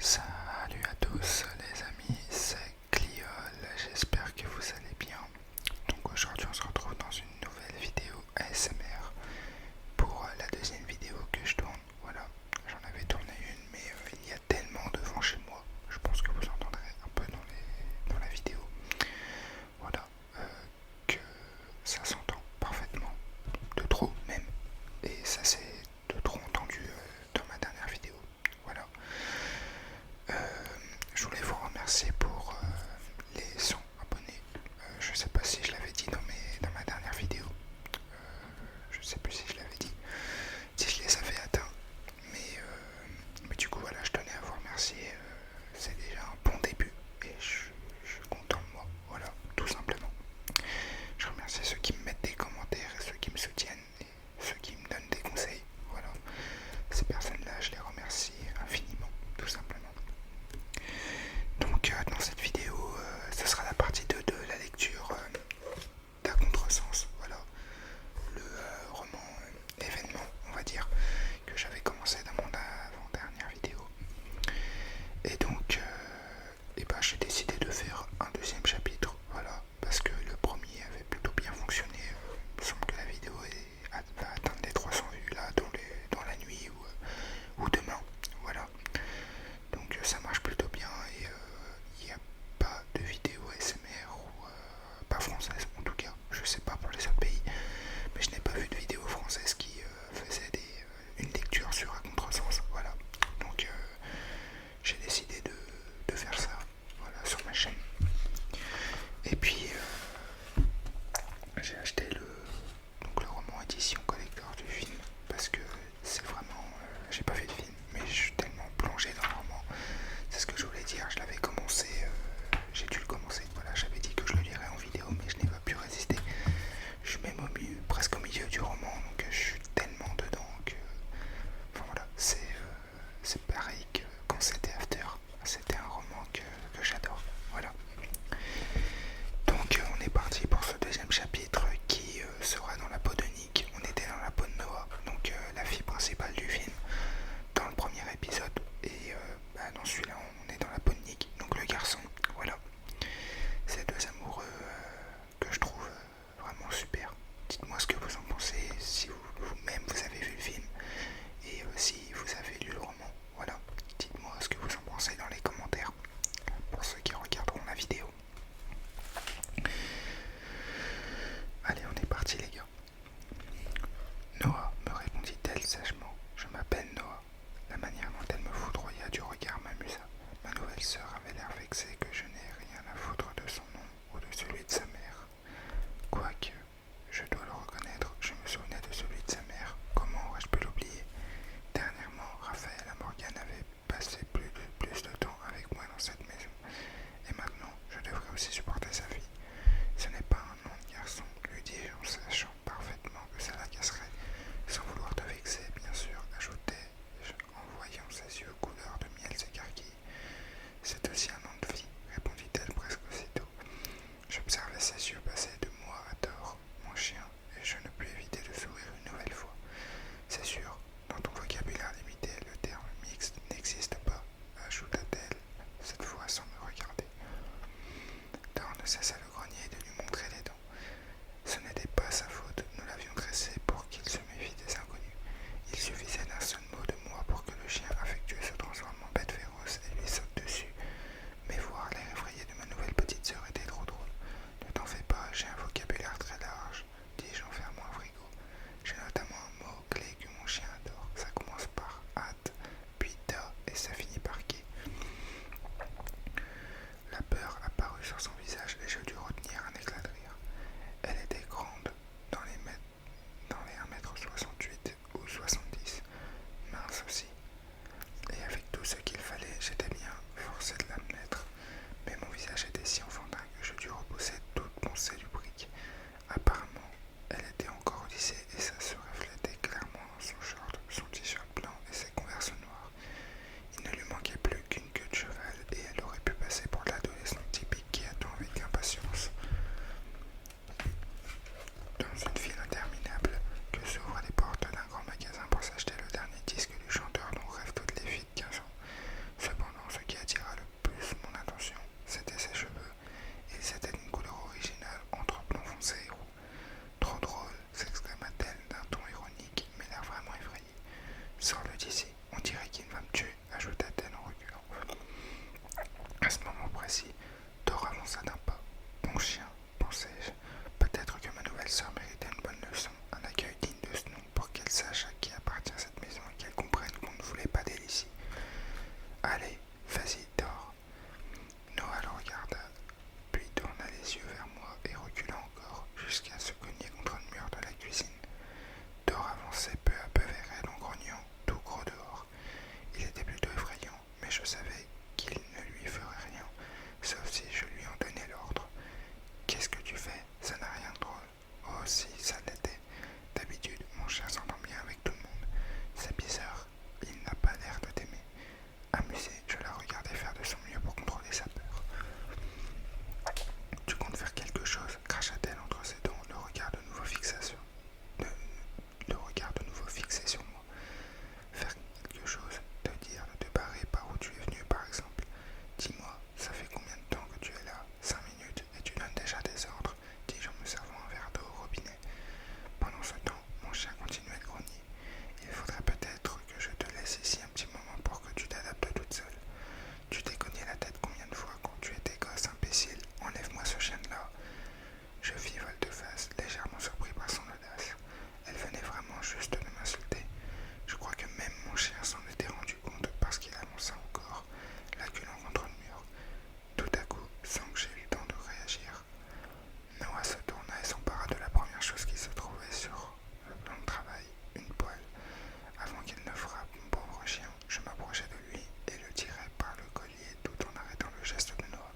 Salut à tous les amis, c'est Cliol, j'espère que vous allez bien. Donc aujourd'hui on se retrouve dans une nouvelle vidéo ASMR pour la deuxième vidéo que je tourne. Voilà, j'en avais tourné une mais il y a tellement de vent chez moi, je pense que vous entendrez un peu dans la vidéo. Voilà, que ça s'entend parfaitement, de trop même, et ça c'est de trop entendu dans ma dernière vidéo. Voilà. Je voulais vous remercier pour les 100 abonnés. Je sais pas si je l'avais dit dans ma dernière vidéo. Je sais plus si je l'avais dit, si je les avais atteints. Mais du coup, voilà, je tenais à vous remercier. C'est déjà un bon début et je suis content de moi. Voilà, tout simplement. Je remercie ceux qui me mettent des commentaires et ceux qui me soutiennent et ceux qui me donnent des conseils. Voilà, ces personnes-là, je les remercie infiniment, tout simplement. Donc dans cette vidéo, ce sera la partie 2 de la lecture d'À Contresens, voilà, le roman événement, on va dire, que j'avais commencé dans mon avant-dernière vidéo. Et donc, j'ai décidé de faire un deuxième chapitre, voilà, parce que le premier avait plutôt bien fonctionné. Il me semble que la vidéo va atteindre les 300 vues là dans la nuit ou demain, voilà. Donc ça marche plutôt bien et il n'y a pas de vidéo ASMR ou pas française en tout cas. Je sais pas pour les autres pays, mais je n'ai pas vu de vidéo française qui faisait une lecture sur un contresens. Voilà. Donc j'ai décidé de faire ça, voilà, sur ma chaîne. Et puis j'ai acheté le roman édition collector du film parce que c'est vraiment j'ai pas vu de film mais je suis tellement plongé dans le roman. C'est ce que je voulais dire, je l'avais commencé, j'ai dû le commencer, voilà, j'avais dit que je le lirais en vidéo mais je n'ai pas pu résister. Je suis même presque au milieu du roman, donc je suis tellement dedans que... Enfin voilà, c'est pareil que quand c'était After, c'était un roman que j'adore, voilà. Donc on est parti pour ce deuxième chapitre qui sera dans la peau de Nick. On était dans la peau de Noah, donc la fille principale du film, dans le premier épisode. Et dans celui-là, on est dans la peau de Nick, donc le garçon. Voilà. Ces deux amoureux que je trouve vraiment super. Dites-moi ce que vous en pensez, si vous-même vous avez vu le film et si vous avez lu le roman. Voilà. Dites-moi ce que vous en pensez dans les commentaires pour ceux qui regarderont la vidéo. Allez, on est parti les gars. Noah, me répondit-elle sèchement. Je m'appelle Noah. La manière dont elle me foudroya du regard m'amusa. Ma nouvelle sœur avait l'air vexée que je n'ai rien à foutre de son nom ou de celui de sa mère. Quoique, je dois le reconnaître, je me souvenais de celui de sa mère. Comment aurais-je pu l'oublier? Dernièrement, Raphaël et Morgane avaient passé plus de temps avec moi dans cette maison. Et maintenant, je devrais aussi supporter sa fille. Ce n'est pas un nom de garçon, lui dis-je en sachant parfaitement que ça l'agacerait. Sans vouloir te vexer, bien sûr, ajoutai-je en voyant ses yeux couleur de miel s'écarquiller. C'est aussi un nom de fille, répondit-elle presque aussitôt. J'observais ses yeux passer de moi à tort, mon chien, et je ne pus éviter de sourire une nouvelle fois. C'est sûr, dans ton vocabulaire limité, le terme mixte n'existe pas, ajouta-t-elle, cette fois sans me regarder. Thor ne cessa de grogner et de lui montrer les dents. Ce n'était pas sa faute, nous l'avions dressé pour qu'il se méfie des inconnus. Il suffisait d'un seul mot de moi pour que le chien affectueux se transforme en bête féroce et lui saute dessus. Mais voir l'air effrayé de ma nouvelle petite sœur était trop drôle. Ne t'en fais pas, j'ai un vocabulaire très large, dis-je en fermant un frigo. J'ai notamment un mot clé que mon chien adore. Ça commence par hâte, puis da et ça finit par qui. La peur apparut sur son visage et je dus retenir un éclat de rire. Elle était grande, dans les 1m68 ou 70, mince aussi. Et avec tout ce qu'il fallait, j'étais bien forcé de l'admettre. Mais mon visage était si enfantin que je dus repousser toute pensée du brick. Apparemment, elle était encore au lycée et ça se reflétait clairement dans son short, son t-shirt blanc et ses converses noires. Il ne lui manquait plus qu'une queue de cheval et elle aurait pu passer pour l'adolescent typique qui attend avec impatience dans une file interminable que s'ouvrent les portes d'un grand magasin pour s'acheter le dernier disque du chanteur dont rêvent toutes les filles de 15 ans. Cependant, d'ici. On dirait qu'il va me tuer, ajouta-t-elle en reculant. À ce moment précis, Thor avança d'un pas. Bon chien, pensai-je. Peut-être que ma nouvelle sœur méritait une bonne leçon, un accueil digne de ce nom pour qu'elle sache à qui appartient cette maison et qu'elle comprenne qu'on ne voulait pas d'elle ici. Allez, vas-y, Thor. Noah le regarda, puis tourna les yeux vers moi et recula encore jusqu'à se cogner contre le mur de la cuisine. Thor avançait peu à peu vers elle en grognant, tout gros dehors. Il était plutôt effrayant, mais je savais qu'il ne lui ferait rien, sauf si je lui en donnais l'ordre. Qu'est-ce que tu fais? Ça n'a rien de drôle. Oh si, ça l'était. D'habitude, mon chien s'entend bien avec tout le monde. C'est bizarre, il n'a pas l'air de t'aimer. Amusée, je la regardais faire de son mieux pour contrôler sa peur. Tu comptes faire quelque chose, cracha-t-elle entre ses dents, le regard de nouveau fixé sur moi. Faire quelque chose, te dire de te barrer par où tu es venu par exemple. Dis-moi, ça fait combien de temps que tu es là? 5 minutes et tu donnes déjà des ordres, dis-je en me servant un verre d'eau au robinet. Pendant ce temps, mon chien continuait de grogner. Il faudrait peut-être que je te laisse ici un petit moment pour que tu t'adaptes toute seule. Tu t'es cogné la tête combien de fois quand tu étais gosse, imbécile? Enlève-moi ce chien-là. Je fis volte-face, légèrement surpris par son audace. Elle venait vraiment juste de m'insulter. Je crois que même mon chien s'en était rendu compte parce qu'il avança encore, l'acculant contre le mur. Tout à coup, sans que j'aie eu le temps de réagir, Noah se tourna et s'empara de la première chose qui se trouvait sur le plan de travail, une poêle. Avant qu'il ne frappe mon pauvre chien, je m'approchai de lui et le tirai par le collier tout en arrêtant le geste de Noah.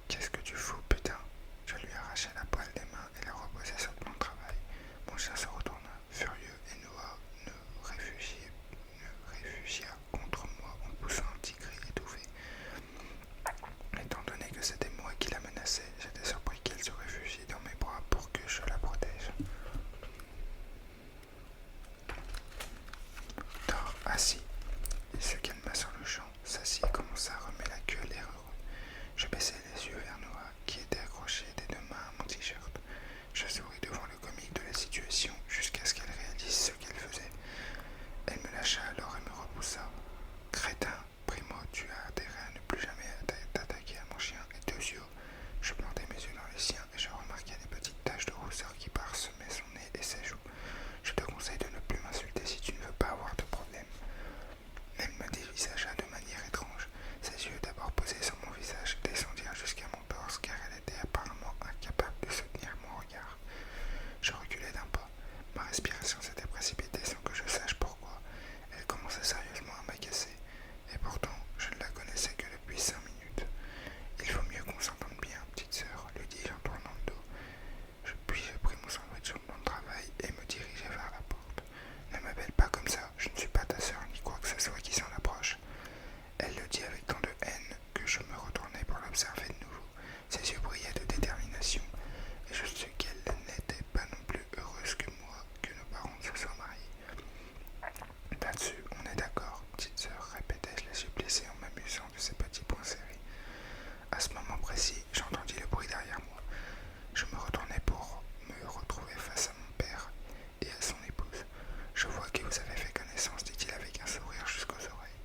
Qu'est-ce que tu fous, putain? Je lui arrachai la poêle des mains et la reposai sur le plan de travail. Mon chien se retourna, furieux, et Noah réfugia contre moi en poussant un petit cri étouffé. Étant donné que c'était moi qui la menaçais, j'étais surpris qu'elle se réfugie dans mes bras pour que je la protège. Thor, assis. Il se calma sur le champ, s'assit et commença à remuer la queue à l'air heureux. Je baissai les yeux vers Noah, qui était accroché des 2 mains à mon t-shirt. Je souris devant le comique de la situation jusqu'à ce qu'elle réalise ce qu'elle faisait. Elle me lâcha alors et me repoussa. Crétin, Primo, tu as intérêt à ne plus jamais t'attaquer à mon chien et 2 yeux. Je plantai mes yeux dans les siens et je remarquai des petites taches de rousseur qui parsemaient son nez et ses joues. Je te conseille de ne plus m'insulter si tu ne veux pas avoir de problème. Elle me dévisagea de manière étrange. Ses yeux, d'abord posés sur mon visage, descendirent jusqu'à mon torse car elle était apparemment incapable de soutenir mon regard. Je reculai d'un pas. Ma respiration s'était précipitée sans que je sache pourquoi. Elle commençait sérieusement à m'agacer. Et pourtant, je ne la connaissais que depuis 5 minutes. Il faut mieux qu'on s'entende bien, petite sœur, lui dis-je en tournant le dos. Puis j'ai pris mon sandwich sur mon travail et me dirigeai vers la porte. Ne m'appelle pas comme ça, je ne suis pas ta sœur ni quoi que ce soit qui s'en approche. Elle le dit avec tant de haine que je me retournai pour l'observer de nouveau. Ses yeux brillaient de détermination, et je sus qu'elle n'était pas non plus heureuse que moi que nos parents se soient mariés. Là-dessus, on est d'accord, petite sœur, répétai-je les yeux plissés en m'amusant de ces petits points serrés. À ce moment précis, j'entendis le bruit derrière moi. Je me retournai pour me retrouver face à mon père et à son épouse. Je vois que vous avez fait connaissance, dit-il avec un sourire jusqu'aux oreilles.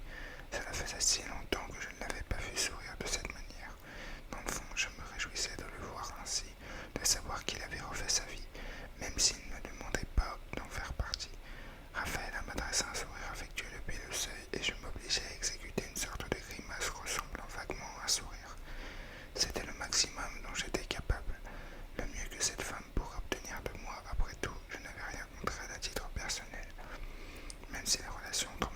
Cela faisait si longtemps que je ne l'avais pas vu sourire de cette manière. Dans le fond, je me réjouissais de le voir ainsi, de savoir qu'il avait refait sa vie, même s'il ne me demandait pas d'en faire partie. Raphaël m'adressa un sourire affectueux depuis le seuil et je m'obligeai à exécuter une sorte de grimace ressemblant vaguement à un sourire. C'était le maximum dont j'étais capable. Le mieux que cette femme pourrait obtenir de moi, après tout, je n'avais rien contre elle à titre personnel. Même si les relations entre